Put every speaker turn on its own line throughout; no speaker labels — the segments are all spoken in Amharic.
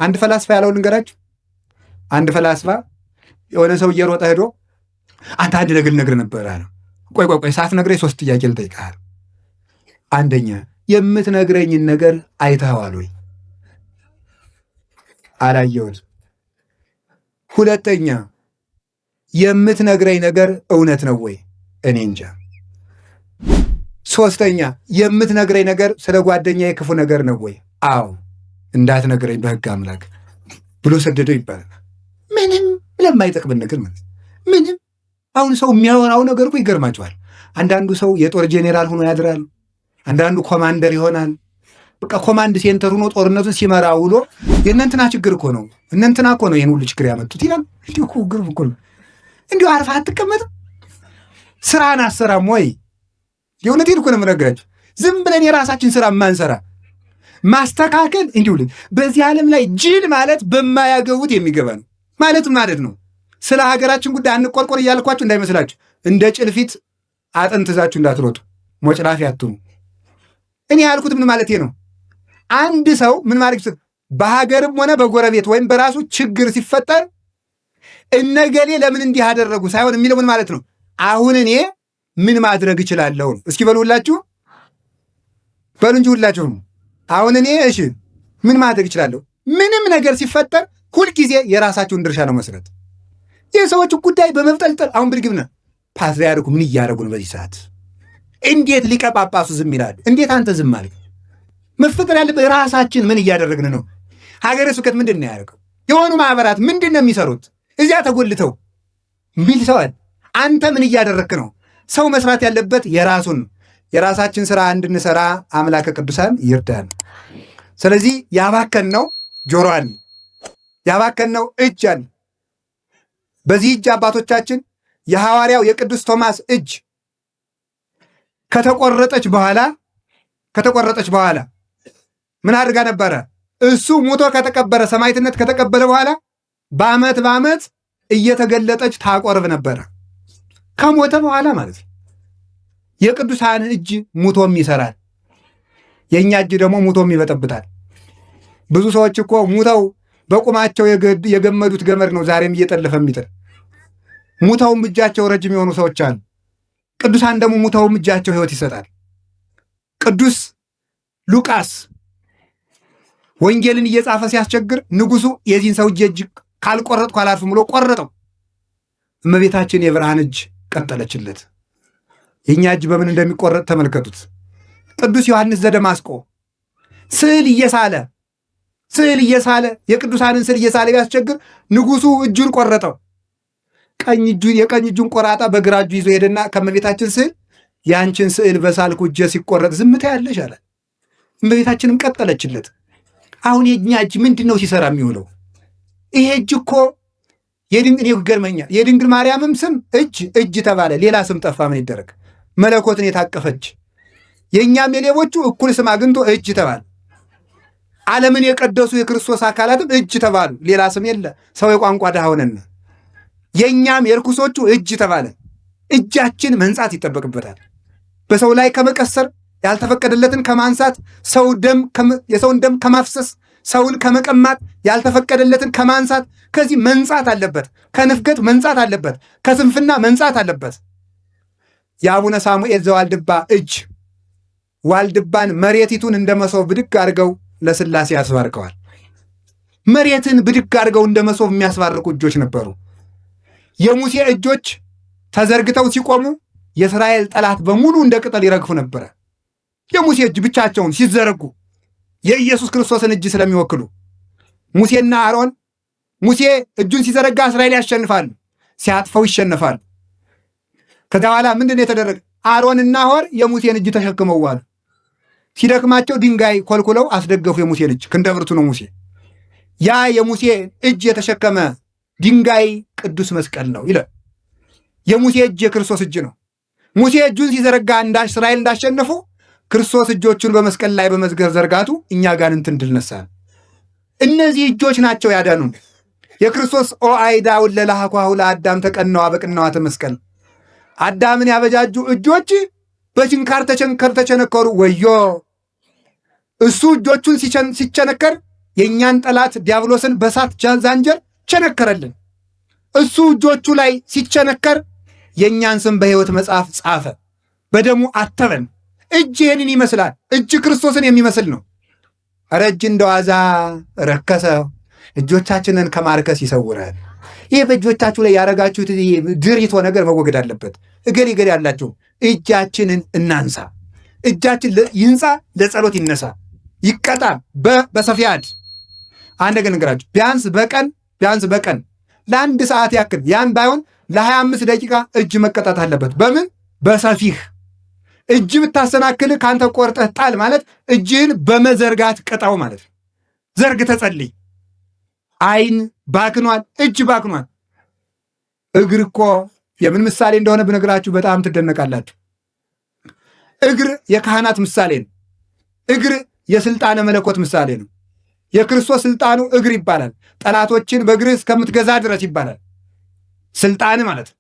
አንድ ፈላስፋ ያለው ልንገራችሁ። አንድ ፈላስፋ የሆነ ሰው እየሮጠ ሄዶ አንተ አንድ ነገር ልነግርህ ነበር አለ። ቆይ ሳትነግረኝ 3 ጥያቄ ልጠይቅህ። አንደኛ የምትነግረኝን ነገር አይተኸዋል ወይ? አላየሁትም። ሁለተኛ የምትነግረኝ ነገር እውነት ነው ወይ? እኔ እንጃ። ሶስተኛ የምትነግረኝ ነገር ስለ ጓደኛዬ ክፉ ነገር ነው ወይ? አዎ። እንዳትነግረኝ በሕግ አምላክ ብሎ ሰደደው ይባላል። ምንም ለማይጠቅምን ነገር ማለት ምንም። አሁን ሰው የሚያወራው ነገር እኮ ይገርማቸዋል። አንዳንዱ ሰው የጦር ጄኔራል ሆኖ ያድራል። አንዳንዱ ኮማንደር ይሆናል። በቃ ኮማንድ ሴንተር ሆኖ ጦርነቱን ሲመራ ውሎ የእነንትና ችግር እኮ ነው እነንትና እኮ ነው ይህን ሁሉ ችግር ያመጡት ይላል። እንዲሁ እኮ ግርም እኮ ነው። እንዲሁ አርፈህ አትቀመጥም? ስራን አሰራም ወይ? የእውነቴን እኮ ነው የምነግራችሁ። ዝም ብለን የራሳችን ስራ ማንሰራ ማስተካከል እንዲሁ በዚህ ዓለም ላይ ጅል ማለት በማያገቡት የሚገባ ነው ማለት ነው። ስለ ሀገራችን ጉዳይ አንቆርቆር እያልኳችሁ እንዳይመስላችሁ። እንደ ጭልፊት አጥንት ይዛችሁ እንዳትሮጡ፣ ሞጭላፊ አትሁኑ። እኔ ያልኩት ምን ማለት ነው? አንድ ሰው ምን ማድረግ በሀገርም ሆነ በጎረቤት ወይም በራሱ ችግር ሲፈጠር እነገሌ ለምን እንዲህ አደረጉ ሳይሆን የሚለው ምን ማለት ነው? አሁን እኔ ምን ማድረግ እችላለሁ? እስኪ በሉ ሁላችሁ በሉ እንጂ ሁላችሁ። አሁን እኔ እሺ ምን ማድረግ እችላለሁ? ምንም ነገር ሲፈጠር ሁልጊዜ የራሳችሁን ድርሻ ነው መስረት። የሰዎች ጉዳይ በመፍጠልጠል አሁን ብድግምና ፓትርያርኩ ምን እያደረጉ ነው በዚህ ሰዓት? እንዴት ሊቀ ጳጳሱ ዝም ይላል? እንዴት አንተ ዝም አልክ? መፈጠር ያለበት ራሳችን ምን እያደረግን ነው? ሀገረ ስብከት ምንድን ነው ያደረገው? የሆኑ ማህበራት ምንድን ነው የሚሰሩት? እዚያ ተጎልተው ሚል ሰዋል። አንተ ምን እያደረግክ ነው? ሰው መስራት ያለበት የራሳችን ስራ እንድንሰራ አምላከ ቅዱሳን ይርዳን። ስለዚህ ያባከነው ጆሮአን ያባከነው እጅን በዚህ እጅ አባቶቻችን የሐዋርያው የቅዱስ ቶማስ እጅ ከተቆረጠች በኋላ ምን አድርጋ ነበረ? እሱ ሙቶ ከተቀበረ ሰማዕትነት ከተቀበለ በኋላ በዓመት እየተገለጠች ታቆርብ ነበረ። ከሞተ በኋላ ማለት ነው። የቅዱሳን እጅ ሙቶም ይሰራል፣ የእኛ እጅ ደግሞ ሙቶም ይበጠብጣል። ብዙ ሰዎች እኮ ሙተው በቁማቸው የገመዱት ገመድ ነው ዛሬም እየጠለፈ የሚጥል። ሙተውም እጃቸው ረጅም የሆኑ ሰዎች አሉ። ቅዱሳን ደግሞ ሙተውም እጃቸው ሕይወት ይሰጣል። ቅዱስ ሉቃስ ወንጌልን እየጻፈ ሲያስቸግር ንጉሡ የዚህን ሰው እጅ ካልቆረጥኩ አላልፍም ብሎ ቆረጠው። እመቤታችን የብርሃን እጅ ቀጠለችለት። የእኛ እጅ በምን እንደሚቆረጥ ተመልከቱት። ቅዱስ ዮሐንስ ዘደማስቆ ስዕል እየሳለ የቅዱሳንን ስዕል እየሳለ ቢያስቸግር ንጉሡ እጁን ቆረጠው። የቀኝ እጁን ቆራጣ በግራ እጁ ይዞ ሄደና ከእመቤታችን ስዕል ያንቺን ስዕል በሳልኩ እጄ ሲቆረጥ ዝምታ ያለሽ አለ። እመቤታችንም ቀጠለችለት። አሁን የእኛ እጅ ምንድን ነው ሲሰራ የሚውለው? ይሄ እጅ እኮ ይገርመኛል። የድንግል ማርያምም ስም እጅ ተባለ፣ ሌላ ስም ጠፋ። ምን ይደረግ? መለኮትን የታቀፈች የእኛም የሌቦቹ እኩል ስም አግኝቶ እጅ ተባለ። ዓለምን የቀደሱ የክርስቶስ አካላትም እጅ ተባሉ፣ ሌላ ስም የለ። ሰው የቋንቋ ድሃ ሆነን የእኛም የርኩሶቹ እጅ ተባለ። እጃችን መንጻት ይጠበቅበታል። በሰው ላይ ከመቀሰር ያልተፈቀደለትን ከማንሳት የሰውን ደም ከማፍሰስ ሰውን ከመቀማት ያልተፈቀደለትን ከማንሳት ከዚህ መንጻት አለበት። ከንፍገት መንጻት አለበት። ከስንፍና መንጻት አለበት። የአቡነ ሳሙኤል ዘዋልድባ እጅ ዋልድባን መሬቲቱን እንደ መሶብ ብድግ አድርገው ለሥላሴ ያስባርከዋል። መሬትን ብድግ አድርገው እንደ መሶብ የሚያስባርቁ እጆች ነበሩ። የሙሴ እጆች ተዘርግተው ሲቆሙ የእስራኤል ጠላት በሙሉ እንደ ቅጠል ይረግፉ ነበረ። የሙሴ እጅ ብቻቸውን ሲዘረጉ የኢየሱስ ክርስቶስን እጅ ስለሚወክሉ ሙሴና አሮን ሙሴ እጁን ሲዘረጋ እስራኤል ያሸንፋሉ፣ ሲያጥፈው ይሸነፋሉ። ከዛ በኋላ ምንድን ነው የተደረገ? አሮንና ሆር የሙሴን እጅ ተሸክመዋል። ሲደክማቸው ድንጋይ ኮልኩለው አስደገፉ የሙሴን እጅ። ክንደ ብርቱ ነው ሙሴ። ያ የሙሴ እጅ የተሸከመ ድንጋይ ቅዱስ መስቀል ነው ይላል። የሙሴ እጅ የክርስቶስ እጅ ነው። ሙሴ እጁን ሲዘረጋ እስራኤል እንዳሸነፉ ክርስቶስ እጆቹን በመስቀል ላይ በመዝገር ዘርጋቱ እኛ ጋር እንድል ነሳን። እነዚህ እጆች ናቸው ያዳኑን። የክርስቶስ ኦአይዳውን ለላህኳሁ ለአዳም ተቀነዋ በቅነዋተ መስቀል። አዳምን ያበጃጁ እጆች በችንካር ተቸነከሩ። ወዮ እሱ እጆቹን ሲቸነከር የእኛን ጠላት ዲያብሎስን በእሳት ዛንጀር ቸነከረልን። እሱ እጆቹ ላይ ሲቸነከር የእኛን ስም በሕይወት መጽሐፍ ጻፈ፣ በደሙ አተበን። እጅ ይህንን ይመስላል። እጅ ክርስቶስን የሚመስል ነው። ኧረ እጅ እንደ ዋዛ ረከሰ። እጆቻችንን ከማርከስ ይሰውራል። ይህ በእጆቻችሁ ላይ ያደረጋችሁት ድሪቶ ነገር መወገድ አለበት። እገሌ ያላችሁ እጃችንን እናንሳ። እጃችን ይንጻ፣ ለጸሎት ይነሳ፣ ይቀጣ በሰፊያድ አንድ ነገር ንገራችሁ። ቢያንስ በቀን ለአንድ ሰዓት ያክል ያን ባይሆን ለ25 ደቂቃ እጅ መቀጣት አለበት። በምን? በሰፊህ እጅ ብታሰናክል ካንተ ቆርጠህ ጣል ማለት እጅህን በመዘርጋት ቅጣው ማለት ነው። ዘርግተህ ጸልይ። አይን ባክኗል፣ እጅ ባክኗል። እግር እኮ የምን ምሳሌ እንደሆነ ብነግራችሁ በጣም ትደነቃላችሁ። እግር የካህናት ምሳሌ ነው። እግር የስልጣነ መለኮት ምሳሌ ነው። የክርስቶስ ስልጣኑ እግር ይባላል። ጠላቶችን በእግር እስከምትገዛ ድረስ ይባላል። ስልጣን ማለት ነው።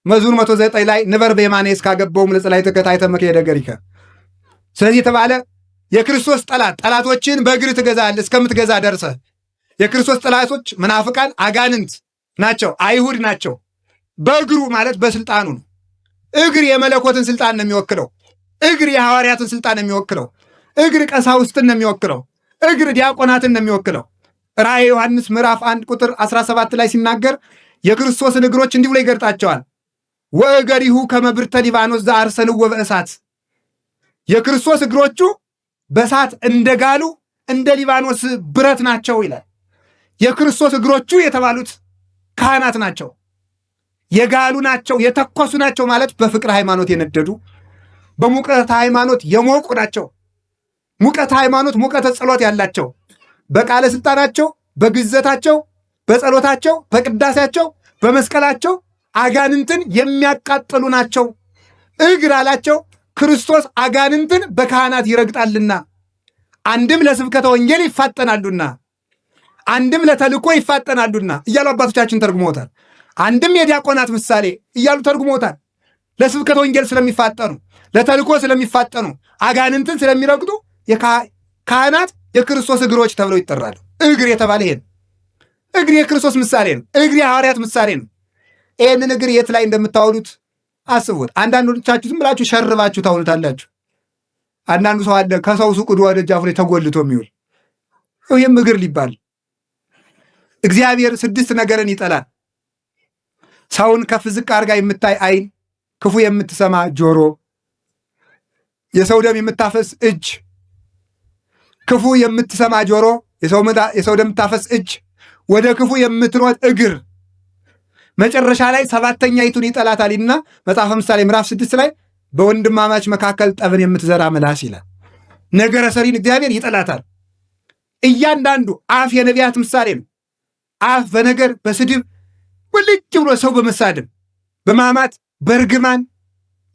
መዝሙር 109 ላይ ንበር በየማኔ እስካገባውም ለጸላይ ተከታይተ መከሄደ ገሪከ። ስለዚህ የተባለ የክርስቶስ ጠላቶችን በእግር ትገዛለህ እስከምትገዛ ደርሰህ። የክርስቶስ ጠላቶች መናፍቃን አጋንንት ናቸው፣ አይሁድ ናቸው። በእግሩ ማለት በስልጣኑ ነው። እግር የመለኮትን ስልጣን ነው የሚወክለው። እግር የሐዋርያትን ስልጣን ነው የሚወክለው። እግር ቀሳውስትን ነው የሚወክለው። እግር ዲያቆናትን ነው የሚወክለው። ራእየ ዮሐንስ ምዕራፍ 1 ቁጥር 17 ላይ ሲናገር የክርስቶስን እግሮች እንዲህ ብሎ ይገልጣቸዋል። ወእገሪሁ ከመ ብርተ ሊባኖስ ዘአርሰንዎ በእሳት። የክርስቶስ እግሮቹ በእሳት እንደጋሉ እንደ ሊባኖስ ብረት ናቸው ይላል። የክርስቶስ እግሮቹ የተባሉት ካህናት ናቸው። የጋሉ ናቸው፣ የተኮሱ ናቸው ማለት በፍቅር ሃይማኖት የነደዱ በሙቀት ሃይማኖት የሞቁ ናቸው። ሙቀት ሃይማኖት፣ ሙቀተ ጸሎት ያላቸው በቃለ ስልጣናቸው፣ በግዘታቸው፣ በጸሎታቸው፣ በቅዳሴያቸው፣ በመስቀላቸው አጋንንትን የሚያቃጥሉ ናቸው። እግር አላቸው ክርስቶስ አጋንንትን በካህናት ይረግጣልና፣ አንድም ለስብከተ ወንጌል ይፋጠናሉና፣ አንድም ለተልኮ ይፋጠናሉና እያሉ አባቶቻችን ተርጉመውታል። አንድም የዲያቆናት ምሳሌ እያሉ ተርጉመውታል። ለስብከተ ወንጌል ስለሚፋጠኑ፣ ለተልኮ ስለሚፋጠኑ፣ አጋንንትን ስለሚረግጡ ካህናት የክርስቶስ እግሮች ተብለው ይጠራሉ። እግር የተባለ ይሄን እግር የክርስቶስ ምሳሌ ነው። እግር የሐዋርያት ምሳሌ ነው። ይህንን እግር የት ላይ እንደምታውሉት አስቡት። አንዳንዶቻችሁ ዝም ብላችሁ ሸርባችሁ ታውሉታላችሁ። አንዳንዱ ሰው አለ ከሰው ሱቅ ወደ ደጃፉ ላይ ተጎልቶ የሚውል ይህም እግር ሊባል። እግዚአብሔር 6 ነገርን ይጠላል። ሰውን ከፍ ዝቅ አድርጋ የምታይ ዓይን፣ ክፉ የምትሰማ ጆሮ፣ የሰው ደም የምታፈስ እጅ፣ ክፉ የምትሰማ ጆሮ፣ የሰው ደም የምታፈስ እጅ፣ ወደ ክፉ የምትሮጥ እግር፣ መጨረሻ ላይ 7ተኛይቱን ይጠላታልና መጽሐፈ ምሳሌ ምዕራፍ 6 ላይ በወንድማማች መካከል ጠብን የምትዘራ ምላስ ይላል። ነገረ ሰሪን እግዚአብሔር ይጠላታል። እያንዳንዱ አፍ የነቢያት ምሳሌ ነው። አፍ በነገር በስድብ ውልጭ ብሎ ሰው በመሳደብ በማማት በርግማን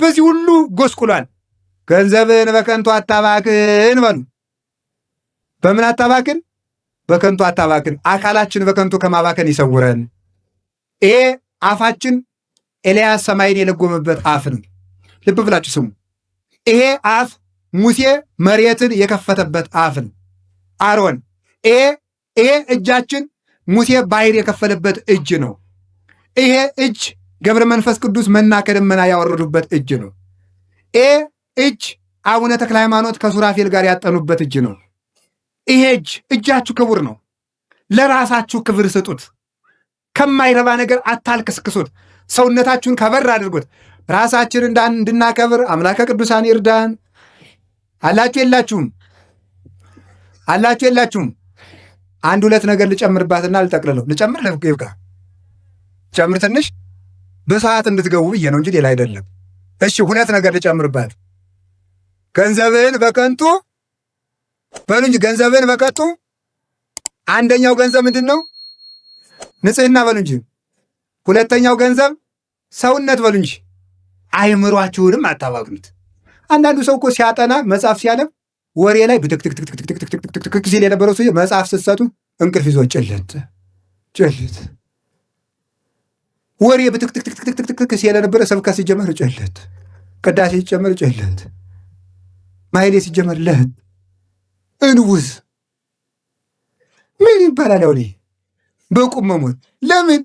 በዚህ ሁሉ ጎስቁሏል። ገንዘብን በከንቱ አታባክን በሉ። በምን አታባክን? በከንቱ አታባክን። አካላችን በከንቱ ከማባከን ይሰውረን። ይሄ አፋችን ኤልያስ ሰማይን የለጎመበት አፍ ነው። ልብ ብላችሁ ስሙ። ይሄ አፍ ሙሴ መሬትን የከፈተበት አፍ ነው። አሮን ይሄ እጃችን ሙሴ ባሕር የከፈለበት እጅ ነው። ይሄ እጅ ገብረ መንፈስ ቅዱስ መና ከደመና ያወረዱበት እጅ ነው። ይሄ እጅ አቡነ ተክለ ሃይማኖት ከሱራፌል ጋር ያጠኑበት እጅ ነው። ይሄ እጃችሁ ክቡር ነው። ለራሳችሁ ክብር ስጡት። ከማይረባ ነገር አታልክስክሱት። ሰውነታችሁን ከበር አድርጉት። ራሳችን እንድናከብር አምላከ ቅዱሳን ይርዳን። አላችሁ የላችሁም? አላችሁ የላችሁም? 1-2 ነገር ልጨምርባትና ልጠቅልለው። ልጨምር ይብቃ። ጨምር ትንሽ በሰዓት እንድትገቡ ብዬ ነው እንጂ ሌላ አይደለም። እሺ 2 ነገር ልጨምርባት። ገንዘብን በከንቱ በሉ እንጂ ገንዘብን በከንቱ። አንደኛው ገንዘብ ምንድን ነው? ንጽህና በሉ እንጂ። ሁለተኛው ገንዘብ ሰውነት በሉ እንጂ። አይምሯችሁንም አታባክኑት። አንዳንዱ ሰው እኮ ሲያጠና መጽሐፍ ሲያነብ ወሬ ላይ ብትክትክትክትክትክ ሲል የነበረው ሰው መጽሐፍ ስትሰጡ እንቅልፍ ይዞ ጭልት ወሬ ብትክትክትክትክ ሲል የነበረ ስብከት ሲጀመር ጭልት፣ ቅዳሴ ሲጀመር ጭልት፣ ማሕሌት ሲጀመር ለህት እንውዝ። ምን ይባላል? ያው በቁም መሞት ለምን?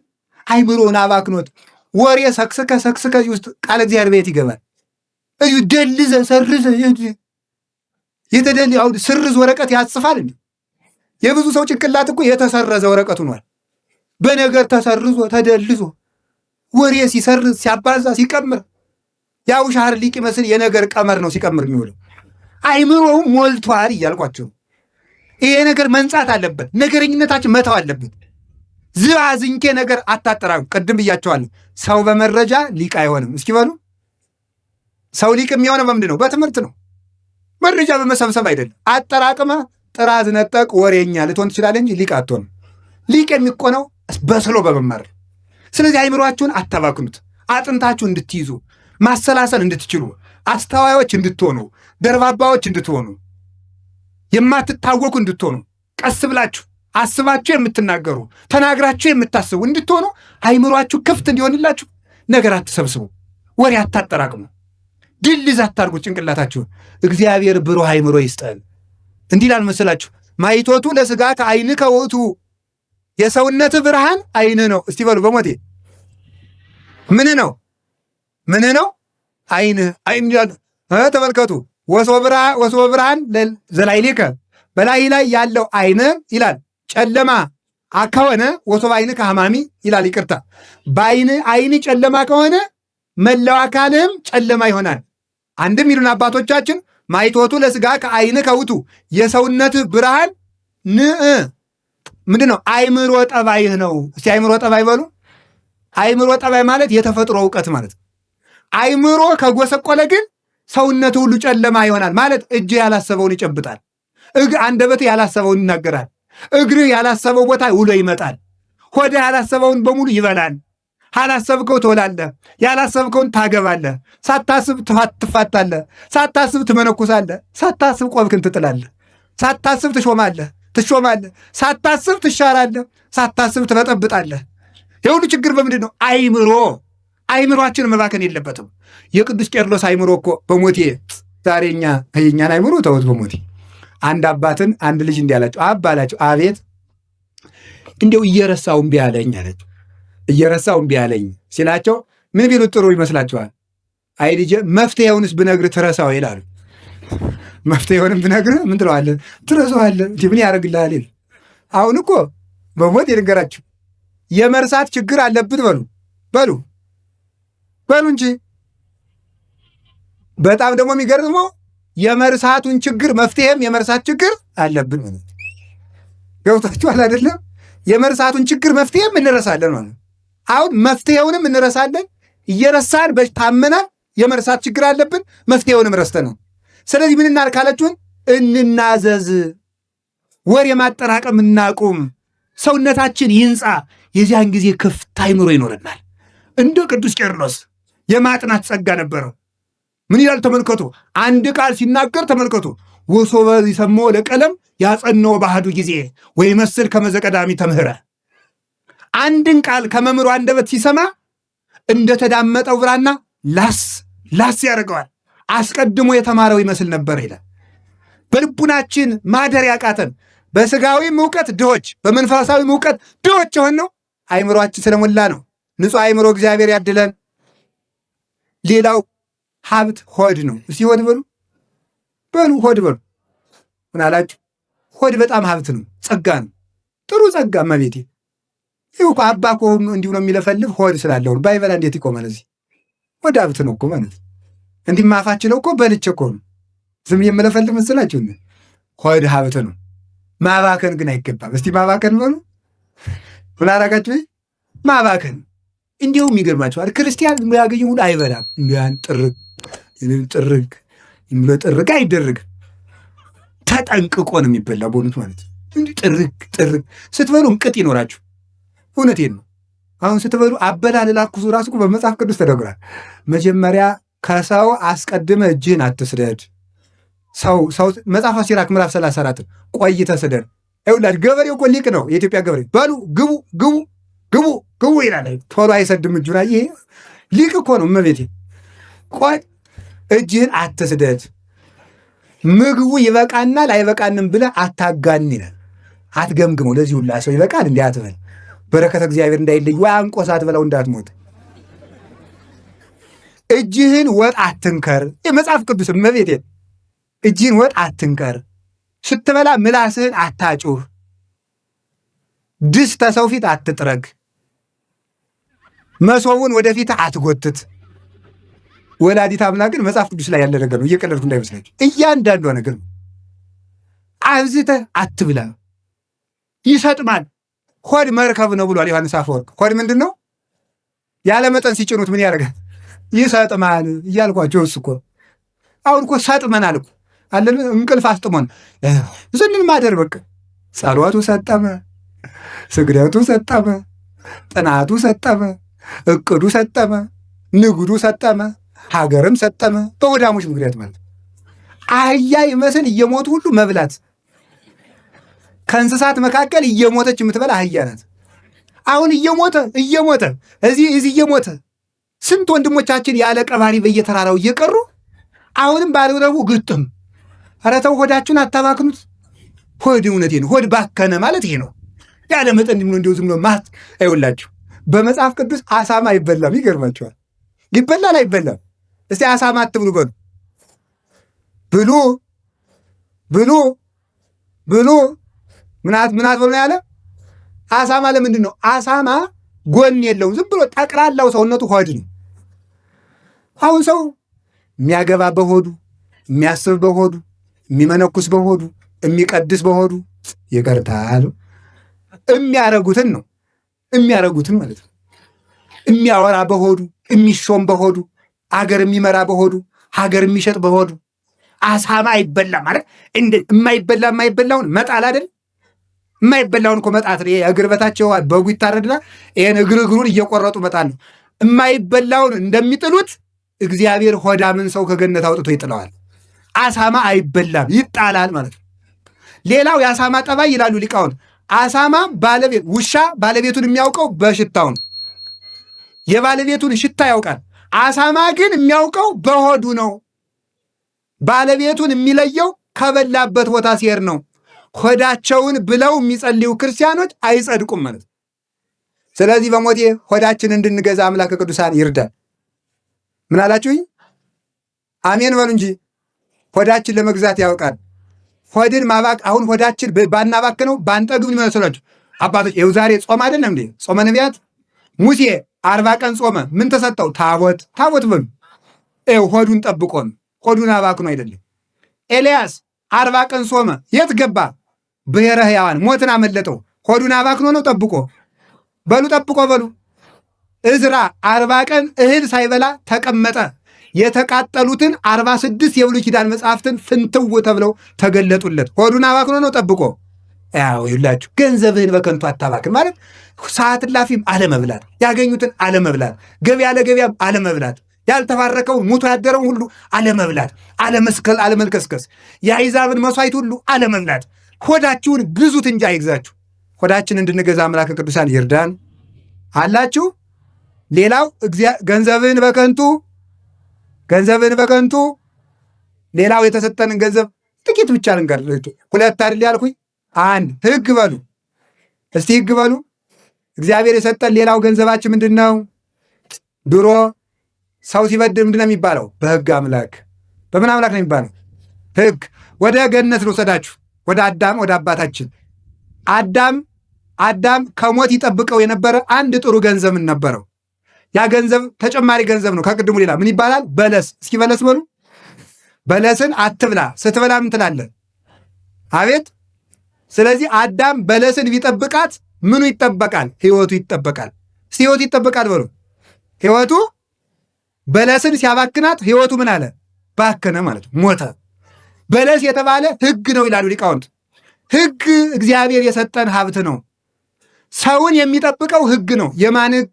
አይምሮን አባክኖት ወሬ ሰክስከ ውስጥ ቃል እግዚአብሔር ቤት ይገባል። እዩ ደልዘ ሰርዘ ስርዝ ወረቀት ያጽፋል እንዴ? የብዙ ሰው ጭንቅላት እኮ የተሰረዘ ወረቀት ሆኗል። በነገር ተሰርዞ ተደልዞ ወሬ ሲሰርዝ ሲያባዛ ሲቀምር ያው ሻር ሊቅ ይመስል የነገር ቀመር ነው ሲቀምር የሚውለው። አይምሮው ሞልቷል እያልኳቸው ይሄ ነገር መንጻት አለበት። ነገረኝነታችን መተው አለበት። ዝባዝንኬ ነገር አታጠራም። ቅድም ብያቸዋለሁ። ሰው በመረጃ ሊቅ አይሆንም። እስኪ በሉ ሰው ሊቅ የሚሆነው በምንድን ነው? በትምህርት ነው። መረጃ በመሰብሰብ አይደለም። አጠራቅመ ጥራዝ ነጠቅ ወሬኛ ልትሆን ትችላለህ እንጂ ሊቅ አትሆንም። ሊቅ የሚቆነው በስሎ በመማር። ስለዚህ አይምሯችሁን አታባክኑት። አጥንታችሁ እንድትይዙ ማሰላሰል እንድትችሉ አስተዋዮች እንድትሆኑ ደርባባዎች እንድትሆኑ የማትታወቁ እንድትሆኑ ቀስ ብላችሁ አስባችሁ የምትናገሩ ተናግራችሁ የምታስቡ እንድትሆኑ አይምሯችሁ ክፍት እንዲሆንላችሁ ነገር አትሰብስቡ፣ ወሬ አታጠራቅሙ፣ ድልዝ አታርጉ ጭንቅላታችሁን። እግዚአብሔር ብሩህ አይምሮ ይስጠን። እንዲህ ይላል መሰላችሁ ማይቶቱ ለስጋ ከአይን ከወቱ የሰውነት ብርሃን አይንህ ነው። እስቲ በሉ በሞቴ ምን ነው? ምን ነው? አይንህ። አይን ይላል ተመልከቱ። ወስወ ብርሃን ዘላይሌከ በላይ ላይ ያለው አይን ይላል ጨለማ ከሆነ ወሶብ አይን ከሐማሚ ይላል። ይቅርታ አይን ጨለማ ከሆነ መላው አካልህም ጨለማ ይሆናል። አንድም ይሉን አባቶቻችን ማይቶቱ ለስጋ ከአይን ከውቱ የሰውነት ብርሃን ምንድን ነው? አይምሮ ጠባይህ ነው። እስቲ አይምሮ ጠባይ በሉ። አይምሮ ጠባይ ማለት የተፈጥሮ እውቀት ማለት። አይምሮ ከጎሰቆለ ግን ሰውነት ሁሉ ጨለማ ይሆናል ማለት። እጅህ ያላሰበውን ይጨብጣል። አንደበትህ ያላሰበውን ይናገራል። እግርህ ያላሰበው ቦታ ውሎ ይመጣል። ሆድህ ያላሰበውን በሙሉ ይበላል። ያላሰብከው ትወላለህ፣ ያላሰብከውን ታገባለህ፣ ሳታስብ ትፋታለህ፣ ሳታስብ ትመነኩሳለህ፣ ሳታስብ ቆብክን ትጥላለህ፣ ሳታስብ ትሾማለህ፣ ሳታስብ ትሻራለህ፣ ሳታስብ ትበጠብጣለህ። የሁሉ ችግር በምንድን ነው? አይምሯችን መባከን የለበትም። የቅዱስ ቄርሎስ አይምሮ እኮ በሞቴ ዛሬ የእኛን አይምሮ ተወት። በሞቴ አንድ አባትን አንድ ልጅ እንዲህ አላቸው። አላቸው አቤት እንዲያው እየረሳው እምቢ አለኝ አላቸው። እየረሳው እምቢ አለኝ ሲላቸው ምን ቢሉት ጥሩ ይመስላችኋል? አይ ልጄ መፍትሄውንስ ብነግርህ ትረሳው ይላሉ። መፍትሄውንም ብነግርህ ምን ትለዋለህ? ትረሳዋለህ። ምን ያደርግልሃል? አሁን እኮ በሞት የነገራችሁ የመርሳት ችግር አለብን በሉ እንጂ። በጣም ደግሞ የሚገርመው የመርሳቱን ችግር መፍትሄም የመርሳት ችግር አለብን ማለት ገብታችኋል አይደለም? የመርሳቱን ችግር መፍትሄም እንረሳለን ማለት። አሁን መፍትሄውንም እንረሳለን። እየረሳን ታመናል። የመርሳት ችግር አለብን፣ መፍትሄውንም ረስተናል። ስለዚህ ምን እናድርግ ካላችሁን እንናዘዝ፣ ወሬ ማጠራቀም እናቁም፣ ሰውነታችን ይንጻ። የዚያን ጊዜ ክፍት አይምሮ ይኖረናል። እንደ ቅዱስ ቄርሎስ የማጥናት ጸጋ ነበረው። ምን ይላል ተመልከቱ። አንድ ቃል ሲናገር ተመልከቱ። ወሶበ ይሰሞ ለቀለም ያጸነው ባህዱ ጊዜ ወይ መስል ከመዘቀዳሚ ተምህረ። አንድን ቃል ከመምህሩ አንደበት ሲሰማ እንደተዳመጠው ብራና ላስ ያደርገዋል። አስቀድሞ የተማረው ይመስል ነበር ይላል። በልቡናችን ማደር ያቃተን በስጋዊም እውቀት ድሆች፣ በመንፈሳዊም እውቀት ድሆች የሆነው አይምሮአችን ስለሞላ ነው። ንጹሕ አይምሮ እግዚአብሔር ያድለን። ሌላው ሀብት ሆድ ነው። እስቲ ሆድ በሉ ሆድ በሉ። ምን አላችሁ? ሆድ በጣም ሀብት ነው፣ ጸጋ ነው፣ ጥሩ ጸጋ። እመቤቴ ይህ እኮ አባ እኮ እንዲሁ ነው የሚለፈልፍ ሆድ ስላለው ባይበላ እንዴት ይቆማል? እዚህ ሆድ ሀብት ነው እኮ ማለት እንዲህ ማፋችለው እኮ በልቼ እኮ ነው ዝም የምለፈልፍ መስላችሁ? ሆድ ሀብት ነው። ማባከን ግን አይገባም። እስቲ ማባከን በሉ። ምን አላጋችሁ? ማባከን እንዲሁም ይገርማችኋል። ክርስቲያን ያገኘ ሁሉ አይበላም። እንዲያን ጥርግ አይደረግም። ተጠንቅቆ ነው የሚበላ በእውነት ማለት እንዲህ ጥርግ ስትበሉ እንቅጥ ይኖራችሁ። እውነቴን ነው። አሁን ስትበሉ አበላል ላኩሱ ራሱ በመጽሐፍ ቅዱስ ተደግሯል። መጀመሪያ ከሰው አስቀድመ እጅህን አትስደድ። ሰው መጽሐፈ ሲራክ ምዕራፍ 34 ቆይተህ ስደድ። ይኸውላችሁ ገበሬው እኮ ሊቅ ነው። የኢትዮጵያ ገበሬ በሉ ግቡ ይላል። ቶሎ አይሰድም እጁን። ይሄ ሊቅ እኮ ነው። እመቤቴ ቆይ እጅህን አትስደድ፣ ምግቡ ይበቃናል አይበቃንም ብለህ አታጋን ይላል። አትገምግመው። ለዚህ ሁላ ሰው ይበቃል እንዲህ አትበል። በረከተ እግዚአብሔር እንዳይለይ ወይ አንቆስ አትበላው እንዳትሞት። እጅህን ወጥ አትንከር። የመጽሐፍ ቅዱስ እመቤቴን እጅህን ወጥ አትንከር። ስትበላ ምላስህን አታጩህ። ድስት ተሰው ፊት አትጥረግ። መሶቡን ወደፊት አትጎትት። ወላዲተ አምላክ ግን መጽሐፍ ቅዱስ ላይ ያለ ነገር ነው። እየቀለድኩ እንዳይመስላችሁ እያንዳንዷ ነገር ነው። አብዝተህ አትብላ፣ ይሰጥማል። ሆድ መርከብ ነው ብሏል ዮሐንስ አፈወርቅ። ሆድ ምንድን ነው? ያለ መጠን ሲጭኑት ምን ያደርጋል? ይሰጥማል እያልኳቸው እሱ እኮ አሁን እኮ ሰጥመናል እኮ አለን። እንቅልፍ አስጥሞን ዝንን ማደር በቃ ጸሎቱ ሰጠመ፣ ስግደቱ ሰጠመ፣ ጥናቱ ሰጠመ፣ እቅዱ ሰጠመ፣ ንግዱ ሰጠመ፣ ሀገርም ሰጠመ። በሆዳሞች ምክንያት ማለት አህያ ይመስል እየሞቱ ሁሉ መብላት። ከእንስሳት መካከል እየሞተች የምትበላ አህያ ናት። አሁን እየሞተ እዚህ እየሞተ ስንት ወንድሞቻችን ያለ ቀባሪ በየተራራው እየቀሩ አሁንም ባለረቡ ግጥም። ኧረ ተው ሆዳችሁን አታባክኑት። ሆድ እውነቴን ሆድ ባከነ ማለት ይሄ ነው። ያለ መጠን እንዲሁ ዝም ብሎ ማት አይውላችሁ። በመጽሐፍ ቅዱስ አሳማ አይበላም። ይገርማችኋል። ይበላል አይበላም? እስቲ አሳማ አትብሉ በሉ። ብሉ ምናት በሉ ያለ አሳማ ለምንድን ነው? አሳማ ጎን የለውም። ዝም ብሎ ጠቅላላው ሰውነቱ ሆድ ነው። አሁን ሰው የሚያገባ በሆዱ፣ የሚያስብ በሆዱ፣ የሚመነኩስ በሆዱ፣ የሚቀድስ በሆዱ ይቀርታል። የሚያረጉትን ማለት ነው። የሚያወራ በሆዱ፣ የሚሾም በሆዱ፣ ሀገር የሚመራ በሆዱ፣ ሀገር የሚሸጥ በሆዱ። አሳማ አይበላም ማለት የማይበላውን መጣል አይደል? የማይበላውን እኮ መጣት ነው። እግር በታቸው በጉ ይታረድና ይሄን እግሩን እየቆረጡ መጣል ነው። የማይበላውን እንደሚጥሉት እግዚአብሔር ሆዳምን ሰው ከገነት አውጥቶ ይጥለዋል። አሳማ አይበላም፣ ይጣላል ማለት ነው። ሌላው የአሳማ ጠባይ ይላሉ ሊቃውንት፣ አሳማ ውሻ ባለቤቱን የሚያውቀው በሽታው ነው። የባለቤቱን ሽታ ያውቃል። አሳማ ግን የሚያውቀው በሆዱ ነው። ባለቤቱን የሚለየው ከበላበት ቦታ ሲሄድ ነው። ሆዳቸውን ብለው የሚጸልዩ ክርስቲያኖች አይጸድቁም ማለት ነው። ስለዚህ በሞቴ ሆዳችን እንድንገዛ አምላከ ቅዱሳን ይርዳል። ምን አላችሁኝ? አሜን በሉ እንጂ። ሆዳችን ለመግዛት ያውቃል። ሆድን ማባክ አሁን ሆዳችን ባናባክነው ባንጠግብ ምን መሰላችሁ አባቶች? ይኸው ዛሬ ጾም አይደለም እንዴ? ጾመ ነቢያት ሙሴ 40 ቀን ጾመ። ምን ተሰጠው? ታቦት በሉ። ይኸው ሆዱን ጠብቆን፣ ሆዱን አባክኖ አይደለም። ኤልያስ 40 ቀን ጾመ። የት ገባ? ብሔረ ሕያዋን ሞትን አመለጠው። ሆዱን አባክኖ ነው? ጠብቆ በሉ። እዝራ 40 ቀን እህል ሳይበላ ተቀመጠ። የተቃጠሉትን 46 የብሉይ ኪዳን መጽሐፍትን ፍንትው ተብለው ተገለጡለት። ሆዱን አባክኖ ነው? ጠብቆ። ያው ይላችሁ ገንዘብህን በከንቱ አታባክን ማለት ሰዓት እላፊም አለመብላት፣ ያገኙትን አለመብላት፣ ገበያ ለገበያም አለመብላት፣ ያልተባረከውን ሙቶ ያደረውን ሁሉ አለመብላት፣ አለመስከል፣ አለመልከስከስ፣ የአሕዛብን መሥዋዕት ሁሉ አለመብላት። ሆዳችሁን ግዙት እንጂ አይግዛችሁ። ሆዳችን እንድንገዛ አምላከ ቅዱሳን ይርዳን አላችሁ። ሌላው ገንዘብን በከንቱ ሌላው የተሰጠንን ገንዘብ ጥቂት ብቻ ልንገር። 2 አይደል ያልኩኝ? 1 ሕግ በሉ እስቲ ሕግ በሉ። እግዚአብሔር የሰጠን ሌላው ገንዘባችን ምንድን ነው? ድሮ ሰው ሲበድል ምንድን ነው የሚባለው? በሕግ አምላክ። በምን አምላክ ነው የሚባለው? ሕግ። ወደ ገነት ልውሰዳችሁ፣ ወደ አዳም፣ ወደ አባታችን አዳም ከሞት ይጠብቀው የነበረ አንድ ጥሩ ገንዘብ ነበረው። ያ ገንዘብ ተጨማሪ ገንዘብ ነው ከቅድሙ ሌላ። ምን ይባላል? በለስ። እስኪ በለስ በሉ። በለስን አትብላ፣ ስትበላ ምን ትላለህ? አቤት። ስለዚህ አዳም በለስን ቢጠብቃት ምኑ ይጠበቃል? ሕይወቱ ይጠበቃል። ሕይወቱ ይጠበቃል በሉ። ሕይወቱ በለስን ሲያባክናት ሕይወቱ ምን አለ? ባከነ ማለት ሞተ። በለስ የተባለ ሕግ ነው ይላሉ ሊቃውንት። ሕግ እግዚአብሔር የሰጠን ሀብት ነው። ሰውን የሚጠብቀው ሕግ ነው። የማን ሕግ?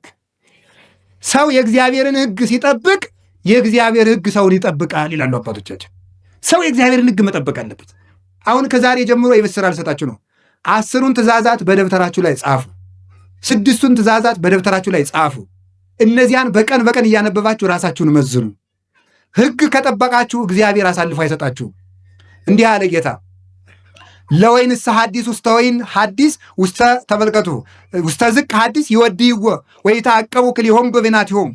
ሰው የእግዚአብሔርን ሕግ ሲጠብቅ የእግዚአብሔር ሕግ ሰውን ይጠብቃል ይላሉ አባቶቻችን። ሰው የእግዚአብሔርን ሕግ መጠበቅ አለበት። አሁን ከዛሬ ጀምሮ የቤት ሥራ ልሰጣችሁ ነው። 10ቱን ትእዛዛት በደብተራችሁ ላይ ጻፉ። 6ቱን ትእዛዛት በደብተራችሁ ላይ ጻፉ። እነዚያን በቀን እያነበባችሁ ራሳችሁን መዝኑ። ሕግ ከጠበቃችሁ እግዚአብሔር አሳልፎ አይሰጣችሁ። እንዲህ አለ ጌታ፣ ለወይንስ ሐዲስ ውስተ ወይን ሐዲስ ውስተ ተመልከቱ ውስተ ዝቅ ሐዲስ ይወድይዎ ወይተዐቀቡ ክልኤሆሙ በበይናቲሆሙ።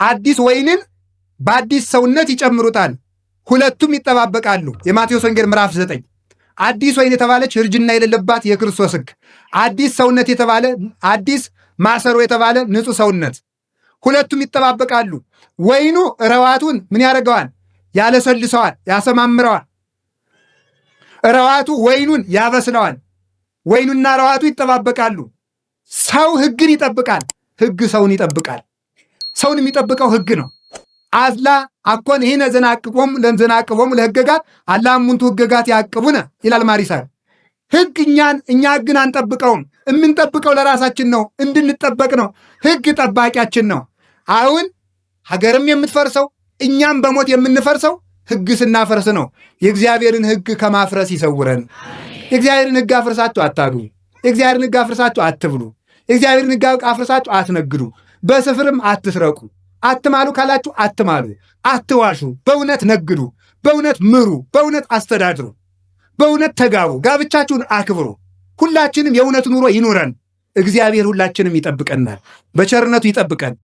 አዲስ ወይንን በአዲስ ሰውነት ይጨምሩታል፣ ሁለቱም ይጠባበቃሉ። የማቴዎስ ወንጌል ምዕራፍ 9 አዲስ ወይን የተባለች እርጅና የሌለባት የክርስቶስ ሕግ፣ አዲስ ሰውነት የተባለ አዲስ ማሰሮ የተባለ ንጹሕ ሰውነት፣ ሁለቱም ይጠባበቃሉ። ወይኑ ረዋቱን ምን ያደርገዋል? ያለሰልሰዋል፣ ያሰማምረዋል። ረዋቱ ወይኑን ያበስለዋል። ወይኑና ረዋቱ ይጠባበቃሉ። ሰው ሕግን ይጠብቃል፣ ሕግ ሰውን ይጠብቃል። ሰውን የሚጠብቀው ሕግ ነው። አዝላ አኮን ይህነ ዘናቅቦሙ ለዘናቅቦሙ ለሕገጋት አላ እሙንቱ ሕገጋት ያዕቅቡነ ይላል ማሪሳር። ሕግ እኛ ሕግን አንጠብቀውም። የምንጠብቀው ለራሳችን ነው፣ እንድንጠበቅ ነው። ሕግ ጠባቂያችን ነው። አሁን ሀገርም የምትፈርሰው እኛም በሞት የምንፈርሰው ሕግ ስናፈርስ ነው። የእግዚአብሔርን ሕግ ከማፍረስ ይሰውረን። የእግዚአብሔርን ሕግ አፍርሳችሁ አታግቡ። የእግዚአብሔርን ሕግ አፍርሳችሁ አትብሉ። የእግዚአብሔርን ሕግ አፍርሳችሁ አትነግዱ። በስፍርም አትስረቁ። አትማሉ ካላችሁ አትማሉ። አትዋሹ። በእውነት ነግዱ። በእውነት ምሩ። በእውነት አስተዳድሩ። በእውነት ተጋቡ። ጋብቻችሁን አክብሩ። ሁላችንም የእውነት ኑሮ ይኑረን። እግዚአብሔር ሁላችንም ይጠብቀናል። በቸርነቱ ይጠብቀን።